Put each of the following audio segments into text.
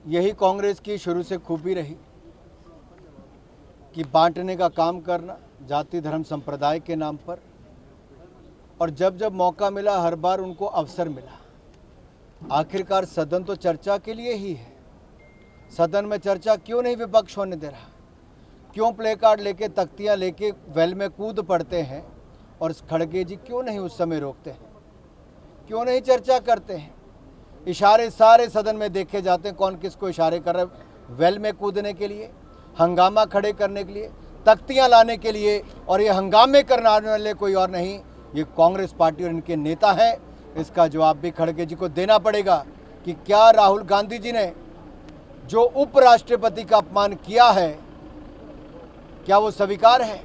यही कांग्रेस की शुरू से खूबी रही कि बांटने का काम करना जाति धर्म संप्रदाय के नाम पर, और जब जब मौका मिला हर बार उनको अवसर मिला। आखिरकार सदन तो चर्चा के लिए ही है, सदन में चर्चा क्यों नहीं विपक्ष होने दे रहा? क्यों प्ले कार्ड लेके तख्तियां लेके वेल में कूद पड़ते हैं और खड़गे जी क्यों नहीं उस समय रोकते हैं? क्यों नहीं चर्चा करते हैं? इशारे सारे सदन में देखे जाते हैं, कौन किसको इशारे कर रहा है? वेल में कूदने के लिए, हंगामा खड़े करने के लिए, तख्तियां लाने के लिए, और ये हंगामे करने वाले कोई और नहीं, ये कांग्रेस पार्टी और इनके नेता हैं। इसका जवाब भी खड़गे जी को देना पड़ेगा कि क्या राहुल गांधी जी ने जो उपराष्ट्रपति का अपमान किया है, क्या वो स्वीकार है?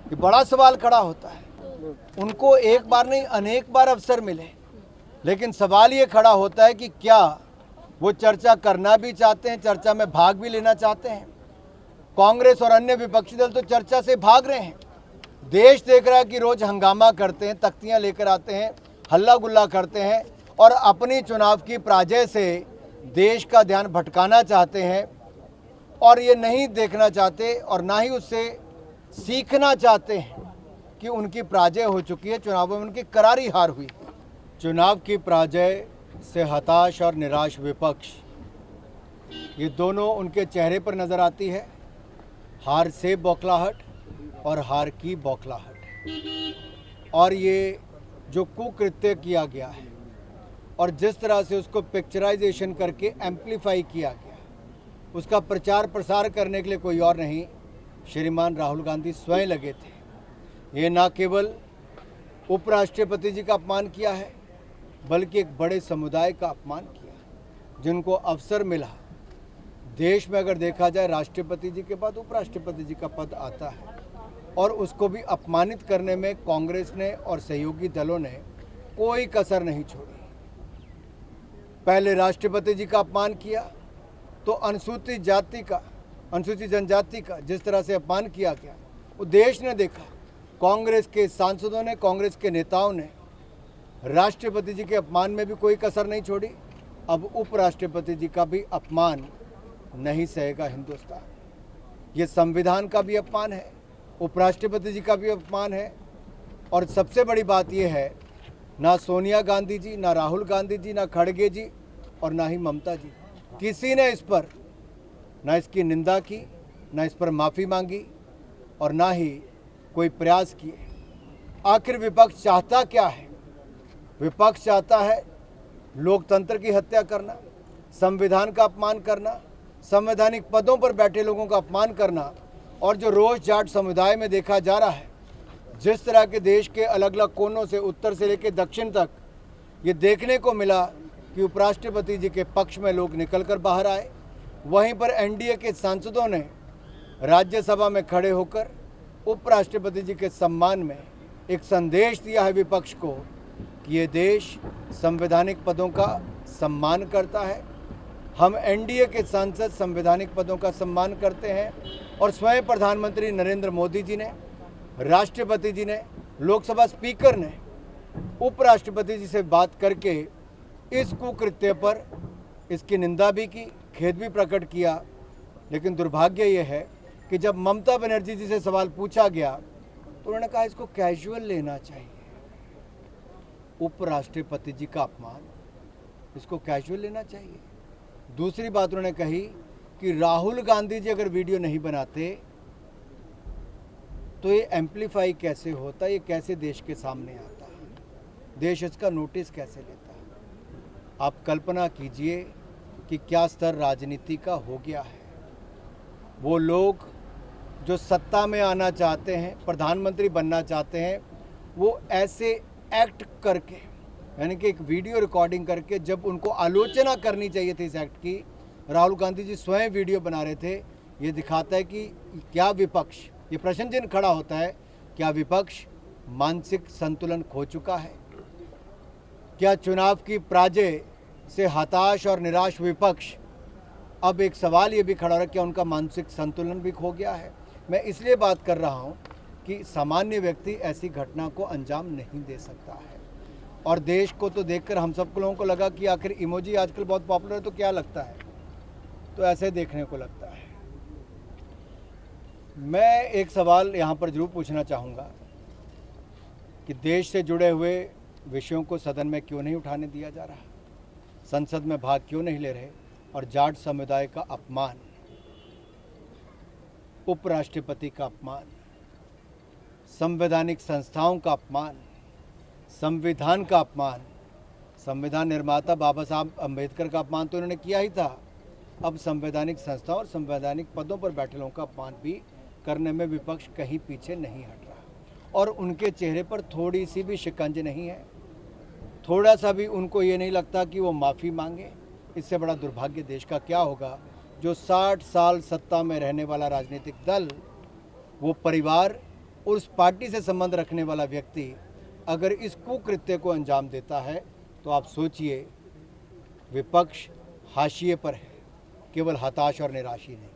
ये बड़ा सवाल खड़ा होता है। उनको एक बार नहीं अनेक बार अवसर मिले, लेकिन सवाल ये खड़ा होता है कि क्या वो चर्चा करना भी चाहते हैं, चर्चा में भाग भी लेना चाहते हैं? कांग्रेस और अन्य विपक्षी दल तो चर्चा से भाग रहे हैं। देश देख रहा है कि रोज हंगामा करते हैं, तख्तियां लेकर आते हैं, हल्ला गुल्ला करते हैं और अपनी चुनाव की पराजय से देश का ध्यान भटकाना चाहते हैं, और ये नहीं देखना चाहते और ना ही उससे सीखना चाहते हैं कि उनकी पराजय हो चुकी है, चुनावों में उनकी करारी हार हुई। चुनाव की पराजय से हताश और निराश विपक्ष, ये दोनों उनके चेहरे पर नज़र आती है। हार से बौखलाहट और हार की बौखलाहट, और ये जो कुकृत्य किया गया है और जिस तरह से उसको पिक्चराइजेशन करके एम्प्लीफाई किया गया, उसका प्रचार प्रसार करने के लिए कोई और नहीं, श्रीमान राहुल गांधी स्वयं लगे थे। ये ना केवल उपराष्ट्रपति जी का अपमान किया है, बल्कि एक बड़े समुदाय का अपमान किया, जिनको अवसर मिला। देश में अगर देखा जाए, राष्ट्रपति जी के बाद उपराष्ट्रपति जी का पद आता है, और उसको भी अपमानित करने में कांग्रेस ने और सहयोगी दलों ने कोई कसर नहीं छोड़ी। पहले राष्ट्रपति जी का अपमान किया, तो अनुसूचित जनजाति का जिस तरह से अपमान किया गया, वो देश ने देखा। कांग्रेस के सांसदों ने, कांग्रेस के नेताओं ने राष्ट्रपति जी के अपमान में भी कोई कसर नहीं छोड़ी। अब उपराष्ट्रपति जी का भी अपमान नहीं सहेगा हिंदुस्तान। ये संविधान का भी अपमान है, उपराष्ट्रपति जी का भी अपमान है, और सबसे बड़ी बात यह है, ना सोनिया गांधी जी, ना राहुल गांधी जी, ना खड़गे जी और ना ही ममता जी, किसी ने इस पर ना इसकी निंदा की, ना इस पर माफ़ी मांगी, और ना ही कोई प्रयास किए। आखिर विपक्ष चाहता क्या है? विपक्ष चाहता है लोकतंत्र की हत्या करना, संविधान का अपमान करना, संवैधानिक पदों पर बैठे लोगों का अपमान करना, और जो रोज जाट समुदाय में देखा जा रहा है, जिस तरह के देश के अलग अलग कोनों से, उत्तर से लेकर दक्षिण तक, ये देखने को मिला कि उपराष्ट्रपति जी के पक्ष में लोग निकलकर बाहर आए। वहीं पर एनडीए के सांसदों ने राज्यसभा में खड़े होकर उपराष्ट्रपति जी के सम्मान में एक संदेश दिया है विपक्ष को कि ये देश संवैधानिक पदों का सम्मान करता है। हम एनडीए के सांसद संवैधानिक पदों का सम्मान करते हैं, और स्वयं प्रधानमंत्री नरेंद्र मोदी जी ने, राष्ट्रपति जी ने, लोकसभा स्पीकर ने उपराष्ट्रपति जी से बात करके इस कुकृत्य पर इसकी निंदा भी की, खेद भी प्रकट किया। लेकिन दुर्भाग्य ये है कि जब ममता बनर्जी जी से सवाल पूछा गया, तो उन्होंने कहा इसको कैजुअल लेना चाहिए। उपराष्ट्रपति जी का अपमान, इसको कैजुअल लेना चाहिए। दूसरी बात उन्होंने कही कि राहुल गांधी जी अगर वीडियो नहीं बनाते तो ये एम्प्लीफाई कैसे होता, ये कैसे देश के सामने आता है, देश इसका नोटिस कैसे लेता है? आप कल्पना कीजिए कि क्या स्तर राजनीति का हो गया है। वो लोग जो सत्ता में आना चाहते हैं, प्रधानमंत्री बनना चाहते हैं, वो ऐसे एक्ट करके, यानी कि एक वीडियो रिकॉर्डिंग करके, जब उनको आलोचना करनी चाहिए थी इस एक्ट की, राहुल गांधी जी स्वयं वीडियो बना रहे थे। ये दिखाता है कि क्या विपक्ष, ये प्रश्न चिन्ह खड़ा होता है, क्या विपक्ष मानसिक संतुलन खो चुका है? क्या चुनाव की पराजय से हताश और निराश विपक्ष, अब एक सवाल ये भी खड़ा हो रहा है, क्या उनका मानसिक संतुलन भी खो गया है? मैं इसलिए बात कर रहा हूँ कि सामान्य व्यक्ति ऐसी घटना को अंजाम नहीं दे सकता है। और देश को तो देखकर हम सब लोगों को लगा कि आखिर इमोजी आजकल बहुत पॉपुलर है, तो क्या लगता है, तो ऐसे देखने को लगता है। मैं एक सवाल यहाँ पर जरूर पूछना चाहूँगा कि देश से जुड़े हुए विषयों को सदन में क्यों नहीं उठाने दिया जा रहा, संसद में भाग क्यों नहीं ले रहे, और जाट समुदाय का अपमान, उपराष्ट्रपति का अपमान, संवैधानिक संस्थाओं का अपमान, संविधान का अपमान, संविधान निर्माता बाबा साहब अम्बेडकर का अपमान तो इन्होंने किया ही था, अब संवैधानिक संस्थाओं और संवैधानिक पदों पर बैठे लोगों का अपमान भी करने में विपक्ष कहीं पीछे नहीं हट रहा। और उनके चेहरे पर थोड़ी सी भी शिकंज नहीं है, थोड़ा सा भी उनको ये नहीं लगता कि वो माफ़ी मांगे। इससे बड़ा दुर्भाग्य देश का क्या होगा, जो 60 साल सत्ता में रहने वाला राजनीतिक दल, वो परिवार, उस पार्टी से संबंध रखने वाला व्यक्ति अगर इस कुकृत्य को अंजाम देता है, तो आप सोचिए विपक्ष हाशिए पर है, केवल हताश और निराश ही नहीं।